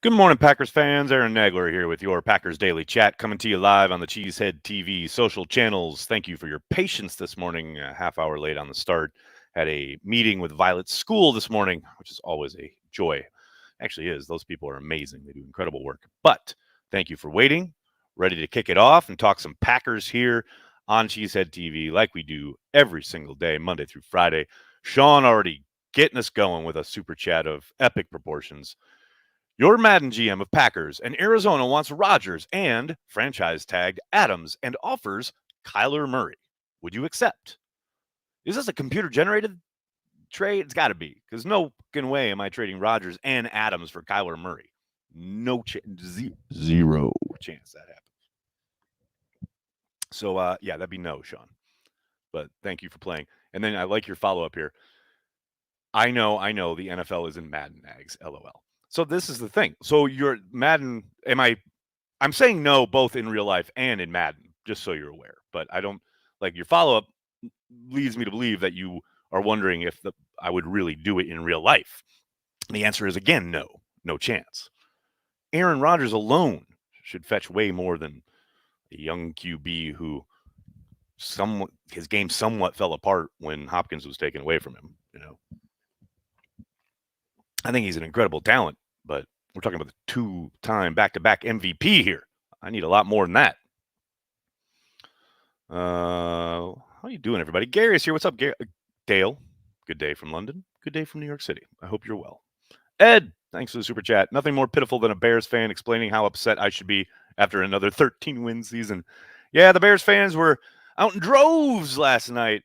Good morning, Packers fans. Aaron Nagler here with your Packers Daily Chat, coming to you live on the Cheesehead TV social channels. Thank you for your patience this morning. A half hour late on the start. Had a meeting with Violet School this morning, which is always a joy. Actually is. Those people are amazing. They do incredible work. But thank you for waiting. Ready to kick it off and talk some Packers here on Cheesehead TV like we do every single day, Monday through Friday. Sean already getting us going with a super chat of epic proportions. Your Madden GM of Packers and Arizona wants Rodgers and franchise tagged Adams and offers Kyler Murray. Would you accept? Is this a computer generated trade? It's got to be, because no fucking way am I trading Rodgers and Adams for Kyler Murray. No chance. Zero chance that happens. So, yeah, that'd be no, Sean. But thank you for playing. And then I like your follow up here. I know the NFL is in Madden Nags, LOL. So this is the thing. So your Madden, I'm saying no both in real life and in Madden, just so you're aware. But I don't like your follow up leads me to believe that you are wondering if I would really do it in real life. The answer is again no chance. Aaron Rodgers alone should fetch way more than a young QB who his game somewhat fell apart when Hopkins was taken away from him. I think he's an incredible talent, but we're talking about the 2-time back-to-back MVP here. I need a lot more than that. How you doing, everybody? Gary's here. What's up, Dale? Good day from London. Good day from New York City. I hope you're well. Ed, thanks for the super chat. Nothing more pitiful than a Bears fan explaining how upset I should be after another 13-win season. Yeah, the Bears fans were out in droves last night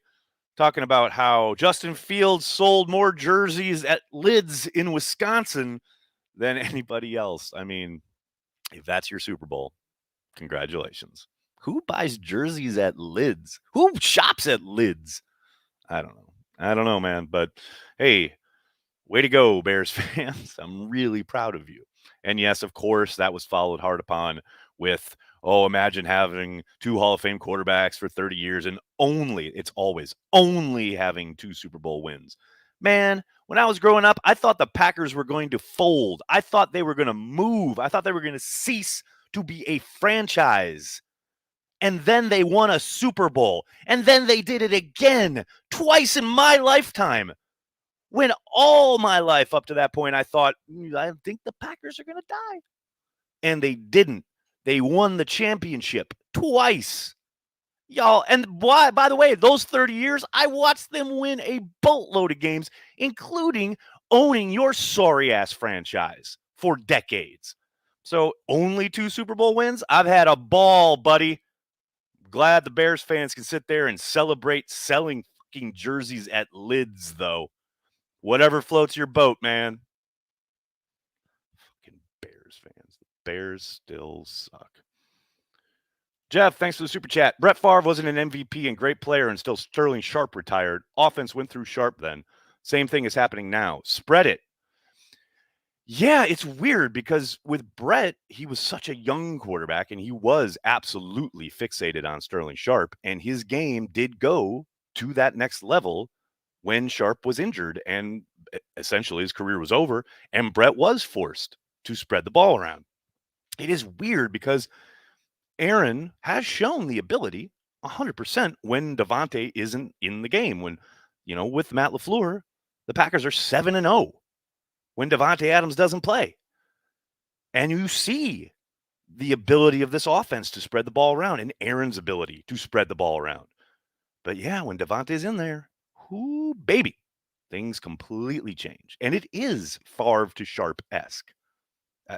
talking about how Justin Fields sold more jerseys at Lids in Wisconsin than anybody else. I mean, if that's your Super Bowl, congratulations. Who buys jerseys at Lids? Who shops at Lids? I don't know, man. But hey, way to go, Bears fans. I'm really proud of you. And yes, of course, that was followed hard upon with, oh, imagine having 2 Hall of Fame quarterbacks for 30 years and it's always only having 2 Super Bowl wins. Man, when I was growing up, I thought the Packers were going to fold. I thought they were going to move. I thought they were going to cease to be a franchise. And then they won a Super Bowl. And then they did it again, twice in my lifetime. When all my life up to that point, I thought, I think the Packers are going to die. And they didn't. They won the championship twice. Y'all, and by the way, those 30 years, I watched them win a boatload of games, including owning your sorry ass franchise for decades. So only 2 Super Bowl wins. I've had a ball, buddy. Glad the Bears fans can sit there and celebrate selling fucking jerseys at Lids, though. Whatever floats your boat, man. Fucking Bears fans. The Bears still suck. Jeff, thanks for the super chat. Brett Favre wasn't an MVP and great player until Sterling Sharp retired. Offense went through Sharp then. Same thing is happening now. Spread it. Yeah, it's weird because with Brett, he was such a young quarterback and he was absolutely fixated on Sterling Sharp. And his game did go to that next level when Sharp was injured and essentially his career was over. And Brett was forced to spread the ball around. It is weird because Aaron has shown the ability 100% when Devontae isn't in the game. When, with Matt LaFleur, the Packers are 7-0 when Devontae Adams doesn't play. And you see the ability of this offense to spread the ball around and Aaron's ability to spread the ball around. But yeah, when Devontae's in there, whoo, baby, things completely change. And it is Favre to Sharp-esque,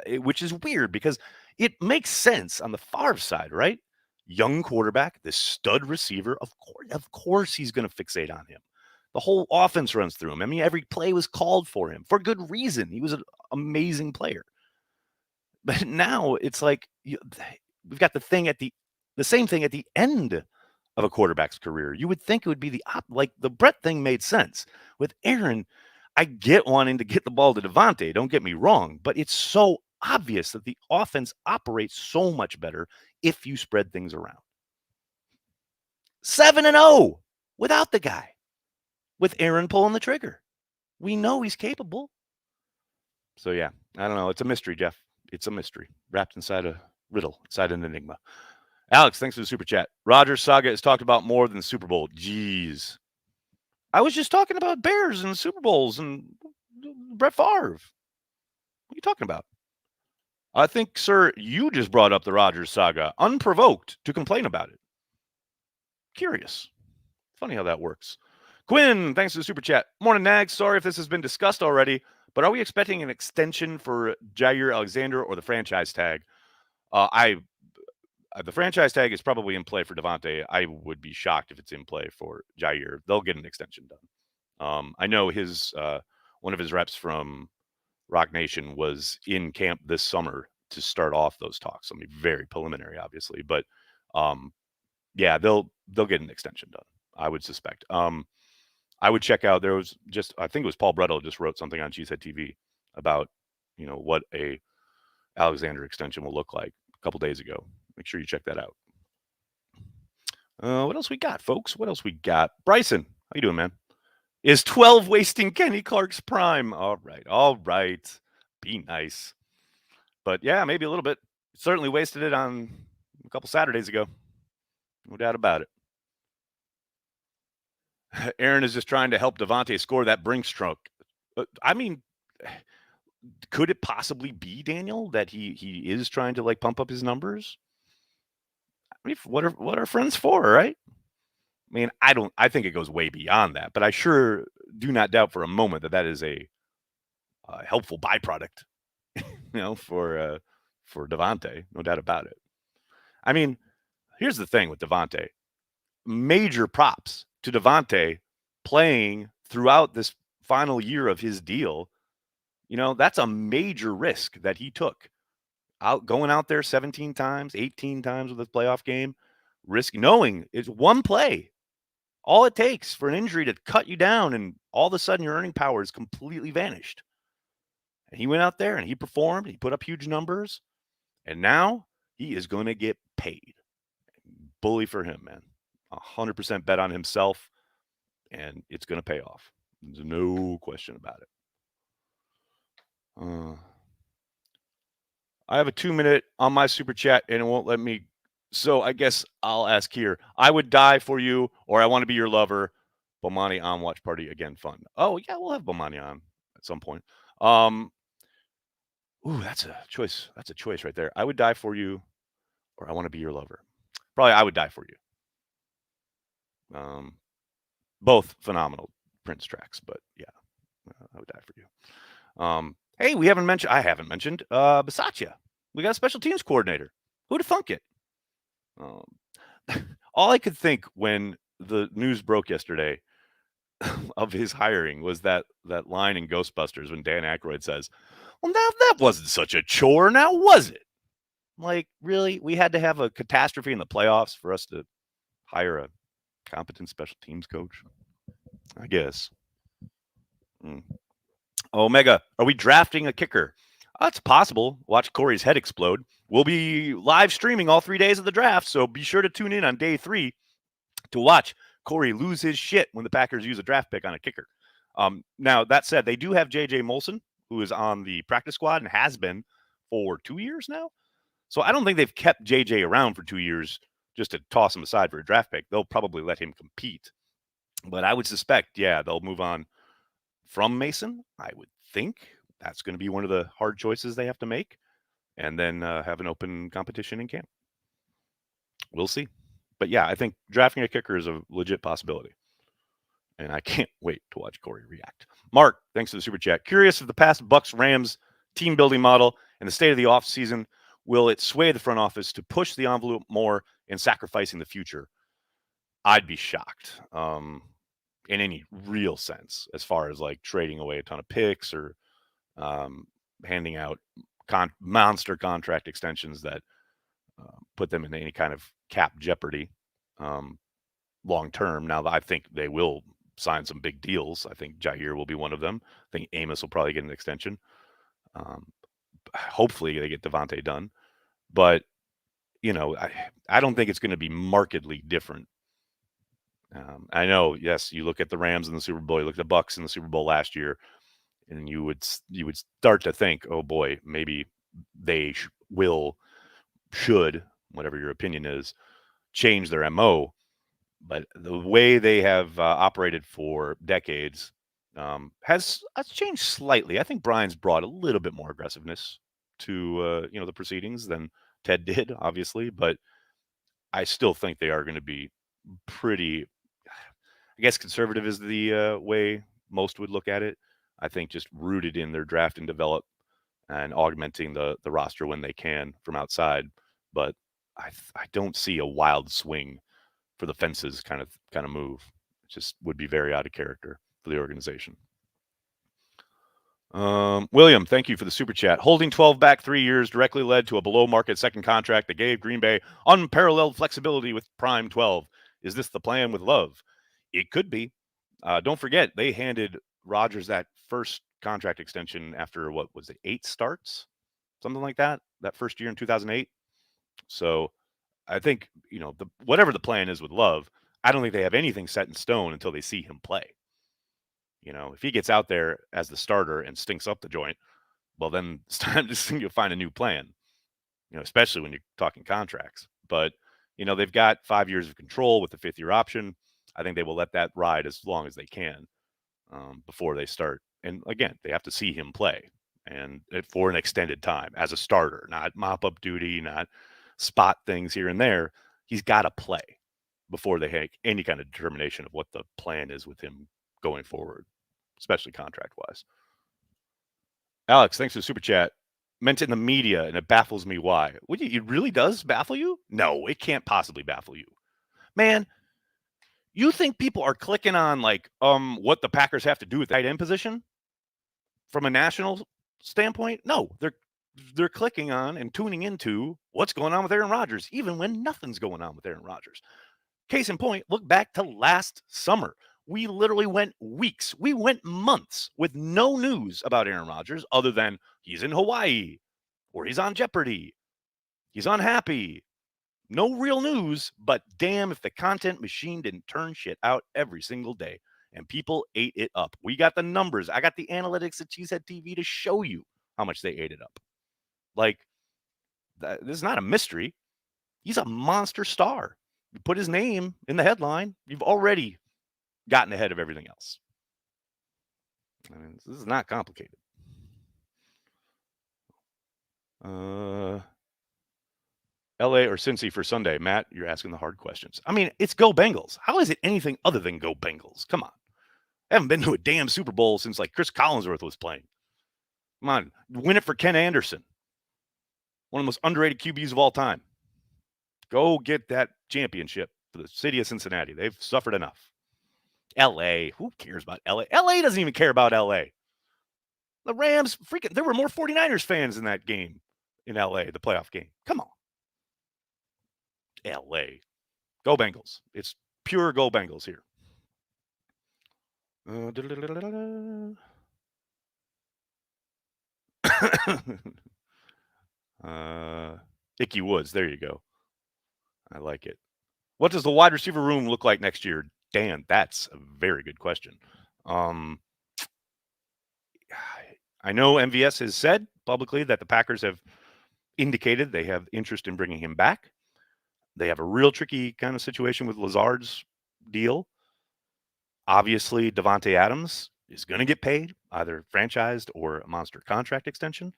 which is weird because it makes sense on the Favre side, right? Young quarterback, this stud receiver, of course he's going to fixate on him. The whole offense runs through him. I mean, every play was called for him for good reason. He was an amazing player. But now it's like we've got the same thing at the end of a quarterback's career. You would think it would be like the Brett thing made sense. With Aaron, I get wanting to get the ball to Devontae, don't get me wrong, but it's so obvious that the offense operates so much better if you spread things around. 7-0 without the guy, with Aaron pulling the trigger. We know he's capable. So, yeah, I don't know. It's a mystery, Jeff. It's a mystery wrapped inside a riddle, inside an enigma. Alex, thanks for the super chat. Rodgers saga is talked about more than the Super Bowl. Jeez. I was just talking about Bears and Super Bowls and Brett Favre. What are you talking about? I think, sir, you just brought up the Rodgers saga unprovoked to complain about it. Curious. Funny how that works. Quinn, thanks for the super chat. Morning, Nags. Sorry if this has been discussed already, but are we expecting an extension for Jair Alexander or the franchise tag? The franchise tag is probably in play for Devontae. I would be shocked if it's in play for Jair. They'll get an extension done. I know his one of his reps from Rock Nation was in camp this summer to start off those talks. I mean, very preliminary, obviously, but yeah, they'll get an extension done, I would suspect. I would check out. There was I think it was Paul Brettel just wrote something on Cheesehead TV about what a Alexander extension will look like a couple days ago. Make sure you check that out. What else we got, folks? What else we got? Bryson, how you doing, man? Is 12 wasting Kenny Clark's prime? All right. Be nice. But yeah, maybe a little bit. Certainly wasted it on a couple Saturdays ago. No doubt about it. Aaron is just trying to help Devontae score that Brinks stroke. I mean, could it possibly be, Daniel, that he is trying to pump up his numbers? I mean, what are friends for, right? I mean, I think it goes way beyond that, but I sure do not doubt for a moment that is a helpful byproduct, for Devontae. No doubt about it. I mean, here's the thing with Devontae. Major props to Devontae playing throughout this final year of his deal. That's a major risk that he took. Going out there 17 times, 18 times with his playoff game, knowing it's one play. All it takes for an injury to cut you down, and all of a sudden your earning power is completely vanished. And he went out there and he performed. He put up huge numbers, and now he is going to get paid. Bully for him, man. 100% bet on himself, and it's going to pay off. There's no question about it. I have a 2-minute on my super chat, and it won't let me. So I guess I'll ask here. I would die for you, or I want to be your lover. Bomani on watch party again. Fun. Oh yeah, we'll have Bomani on at some point. Ooh, that's a choice. That's a choice right there. I would die for you, or I want to be your lover. Probably I would die for you. Both phenomenal Prince tracks, but yeah, I would die for you. Hey, I haven't mentioned Bisaccia. We got a special teams coordinator. Who'd have thunk it? All I could think when the news broke yesterday of his hiring was that line in Ghostbusters when Dan Aykroyd says, "Well, now that wasn't such a chore, now was it?" Like, really? We had to have a catastrophe in the playoffs for us to hire a competent special teams coach? I guess. Omega, are we drafting a kicker? It's possible. Watch Corey's head explode. We'll be live streaming all 3 days of the draft, so be sure to tune in on day 3 to watch Corey lose his shit when the Packers use a draft pick on a kicker. Now, that said, they do have J.J. Molson, who is on the practice squad and has been for 2 years now. So I don't think they've kept J.J. around for 2 years just to toss him aside for a draft pick. They'll probably let him compete. But I would suspect, yeah, they'll move on from Mason. I would think that's going to be one of the hard choices they have to make, and then have an open competition in camp. We'll see. But yeah, I think drafting a kicker is a legit possibility, and I can't wait to watch Corey react. Mark, thanks for the super chat. Curious if the past Bucks-Rams team building model and the state of the offseason, will it sway the front office to push the envelope more in sacrificing the future? I'd be shocked. In any real sense, as far as trading away a ton of picks or handing out monster contract extensions that put them in any kind of cap jeopardy long term. Now, I think they will sign some big deals. I think Jair will be one of them. I think Amos will probably get an extension. Hopefully they get Devontae done. But, I don't think it's going to be markedly different. I know, yes, you look at the Rams in the Super Bowl, you look at the Bucks in the Super Bowl last year. and you would start to think, oh boy, maybe they should, whatever your opinion is, change their MO. But the way they have operated for decades has changed slightly. I think Brian's brought a little bit more aggressiveness to the proceedings than Ted did, obviously, but I still think they are going to be pretty. I guess conservative is the way most would look at it. I think just rooted in their draft and develop and augmenting the roster when they can from outside. But I don't see a wild swing for the fences kind of move. It just would be very out of character for the organization. William, thank you for the super chat. Holding 12 back 3 years directly led to a below market second contract that gave Green Bay unparalleled flexibility with prime 12. Is this the plan with Love? It could be. Don't forget, they handed Rodgers that first contract extension after what was it, 8 starts? Something like that first year in 2008. So I think, whatever the plan is with Love, I don't think they have anything set in stone until they see him play. If he gets out there as the starter and stinks up the joint, well, then it's time to find a new plan, especially when you're talking contracts. But, they've got 5 years of control with the 5th-year option. I think they will let that ride as long as they can before they start. And again, they have to see him play and for an extended time as a starter, not mop-up duty, not spot things here and there. He's got to play before they make any kind of determination of what the plan is with him going forward, especially contract-wise. Alex, thanks for the super chat. Meant in the media, and it baffles me why. It really does baffle you? No, it can't possibly baffle you. Man, you think people are clicking on what the Packers have to do with the tight end position from a national standpoint? No, they're clicking on and tuning into what's going on with Aaron Rodgers, even when nothing's going on with Aaron Rodgers. Case in point, look back to last summer. We literally went weeks, we went months with no news about Aaron Rodgers other than he's in Hawaii or he's on Jeopardy. He's unhappy. No real news, but damn if the content machine didn't turn shit out every single day. And people ate it up. We got the numbers. I got the analytics at Cheesehead TV to show you how much they ate it up. This is not a mystery. He's a monster star. You put his name in the headline, you've already gotten ahead of everything else. I mean, this is not complicated. LA or Cincy for Sunday? Matt, you're asking the hard questions. I mean, it's go Bengals. How is it anything other than go Bengals? Come on. I haven't been to a damn Super Bowl since Chris Collinsworth was playing. Come on. Win it for Ken Anderson. One of the most underrated QBs of all time. Go get that championship for the city of Cincinnati. They've suffered enough. LA. Who cares about LA? LA doesn't even care about LA. The Rams, there were more 49ers fans in that game in LA, the playoff game. Come on. LA. Go Bengals. It's pure go Bengals here. Icky Woods. There you go. I like it. What does the wide receiver room look like next year? Dan, that's a very good question. I know MVS has said publicly that the Packers have indicated they have interest in bringing him back. They have a real tricky kind of situation with Lazard's deal. Obviously, Devontae Adams is going to get paid, either franchised or a monster contract extension.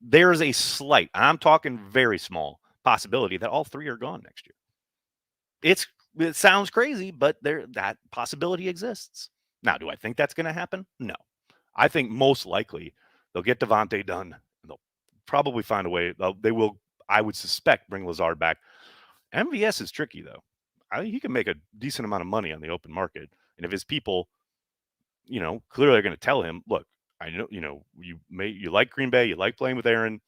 There is a slight, I'm talking very small, possibility that all three are gone next year. It sounds crazy, but that possibility exists. Now, do I think that's going to happen? No. I think most likely they'll get Devontae done. They'll probably find a way. They will, I would suspect, bring Lazard back. MVS is tricky, though. He can make a decent amount of money on the open market. And if his people, clearly are going to tell him, look, I know, you like Green Bay, you like playing with Aaron.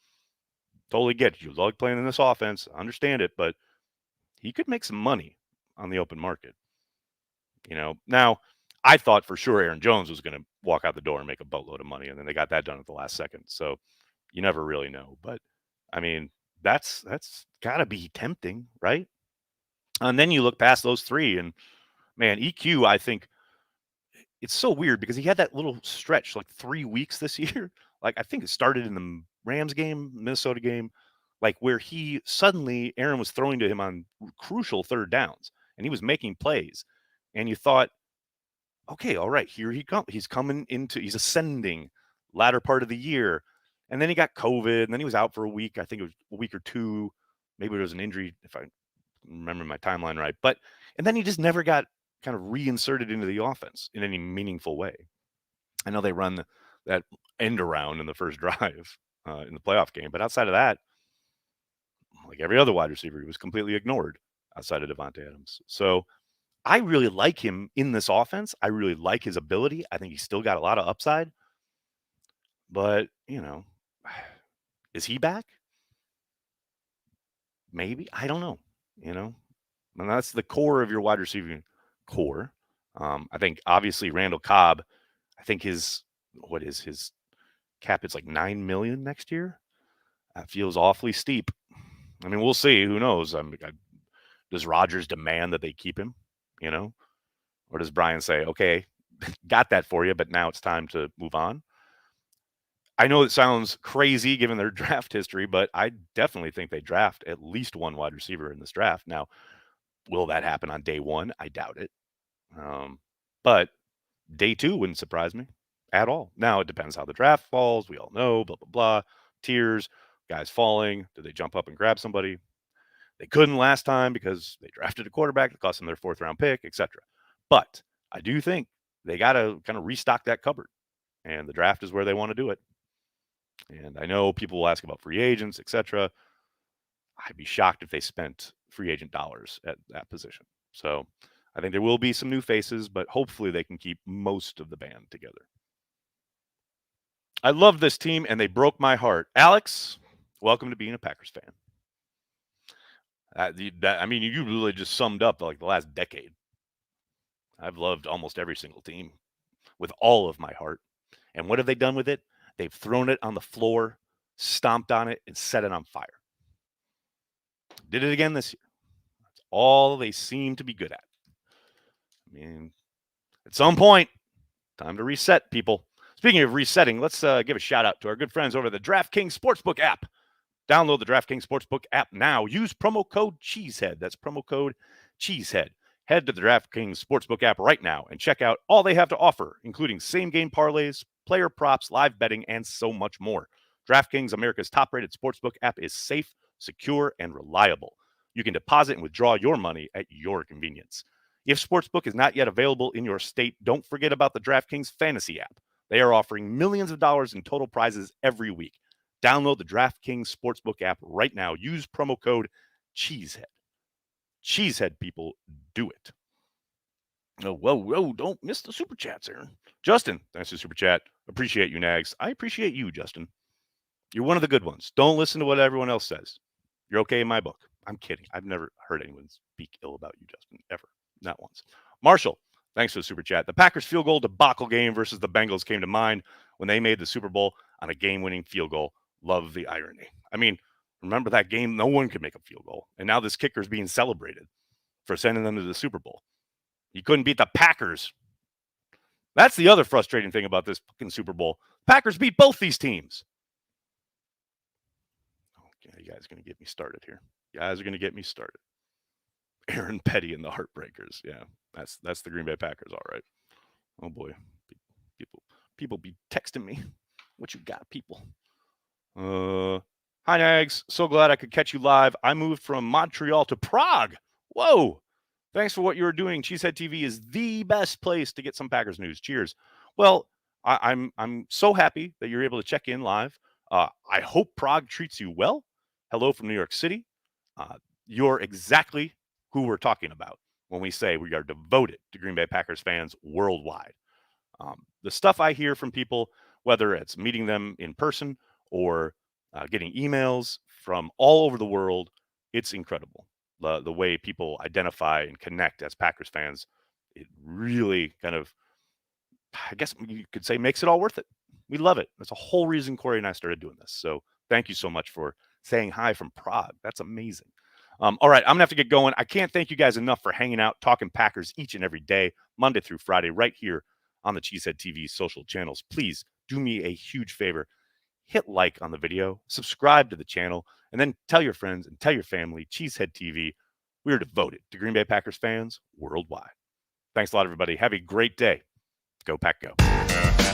Totally get it. You like playing in this offense. I understand it, but he could make some money on the open market. Now I thought for sure Aaron Jones was going to walk out the door and make a boatload of money, and then they got that done at the last second. So you never really know. But I mean, that's got to be tempting, right? And then you look past those three, and man, EQ, I think it's so weird because he had that little stretch, like 3 weeks this year. Like, I think it started in the Rams game, Minnesota game, like, where he suddenly Aaron was throwing to him on crucial third downs, and he was making plays, and you thought, "Okay, all right, here he comes. He's ascending latter part of the year." And then he got COVID, and then he was out for a week. I think it was a week or 2. Maybe it was an injury, if I remember my timeline right. But and then he just never got kind of reinserted into the offense in any meaningful way. I know they run that end around in the first drive in the playoff game, but outside of that, like every other wide receiver, he was completely ignored outside of Devontae Adams. So I really like him in this offense. I really like his ability. I think he's still got a lot of upside. But, is he back? Maybe. I don't know. And that's the core of your wide receiving core. I think obviously Randall Cobb, I think what is his cap? It's like 9 million next year. That feels awfully steep. I mean, we'll see. Who knows? Does Rodgers demand that they keep him? Or does Brian say, okay, got that for you, but now it's time to move on? I know it sounds crazy given their draft history, but I definitely think they draft at least one wide receiver in this draft. Now, will that happen on day one? I doubt it. But day 2 wouldn't surprise me at all. Now, it depends how the draft falls. We all know, blah, blah, blah. Tiers, guys falling. Do they jump up and grab somebody? They couldn't last time because they drafted a quarterback that cost them their 4th round pick, etc. But I do think they got to kind of restock that cupboard, and the draft is where they want to do it. And I know people will ask about free agents, etc. I'd be shocked if they spent free agent dollars at that position. So I think there will be some new faces, but hopefully they can keep most of the band together. I love this team, and they broke my heart. Alex, welcome to being a Packers fan. I mean, you really just summed up like the last decade. I've loved almost every single team with all of my heart. And what have they done with it? They've thrown it on the floor, stomped on it, and set it on fire. Did it again this year. That's all they seem to be good at. I mean, at some point, time to reset, people. Speaking of resetting, let's give a shout out to our good friends over the DraftKings Sportsbook app. Download the DraftKings Sportsbook app now. Use promo code Cheesehead. That's promo code Cheesehead. Head to the DraftKings Sportsbook app right now and check out all they have to offer, including same-game parlays, player props, live betting, and so much more. DraftKings, America's top-rated sportsbook app, is safe, secure, and reliable. You can deposit and withdraw your money at your convenience. If Sportsbook is not yet available in your state, don't forget about the DraftKings Fantasy app. They are offering millions of dollars in total prizes every week. Download the DraftKings Sportsbook app right now. Use promo code Cheesehead. Cheesehead, people, do it. Oh, whoa, don't miss the super chats, Aaron. Justin, thanks for the super chat. Appreciate you, Nags. I appreciate you, Justin. You're one of the good ones. Don't listen to what everyone else says. You're okay in my book. I'm kidding. I've never heard anyone speak ill about you, Justin, ever. Not once. Marshall, thanks for the super chat. The Packers field goal debacle game versus the Bengals came to mind when they made the Super Bowl on a game-winning field goal. Love the irony. I mean, remember that game? No one could make a field goal. And now this kicker is being celebrated for sending them to the Super Bowl. He couldn't beat the Packers. That's the other frustrating thing about this fucking Super Bowl. Packers beat both these teams. Okay, you guys are going to get me started here. Aaron Petty and the Heartbreakers. Yeah, that's the Green Bay Packers, all right. Oh boy, people be texting me. What you got, people? Hi, Nags. So glad I could catch you live. I moved from Montreal to Prague. Whoa. Thanks for what you're doing. Cheesehead TV is the best place to get some Packers news. Cheers. Well, I'm so happy that you're able to check in live. I hope Prague treats you well. Hello from New York City. You're exactly who we're talking about when we say we are devoted to Green Bay Packers fans worldwide. The stuff I hear from people, whether it's meeting them in person or getting emails from all over the world, it's incredible. The way people identify and connect as Packers fans, it really kind of, I guess you could say, makes it all worth it. We love it. That's a whole reason Corey and I started doing this. So thank you so much for saying hi from Prague. That's amazing. All right, I'm going to have to get going. I can't thank you guys enough for hanging out, talking Packers each and every day, Monday through Friday, right here on the Cheesehead TV social channels. Please do me a huge favor. Hit like on the video, subscribe to the channel, and then tell your friends and tell your family. Cheesehead TV, we are devoted to Green Bay Packers fans worldwide. Thanks a lot, everybody. Have a great day. Go Pack Go.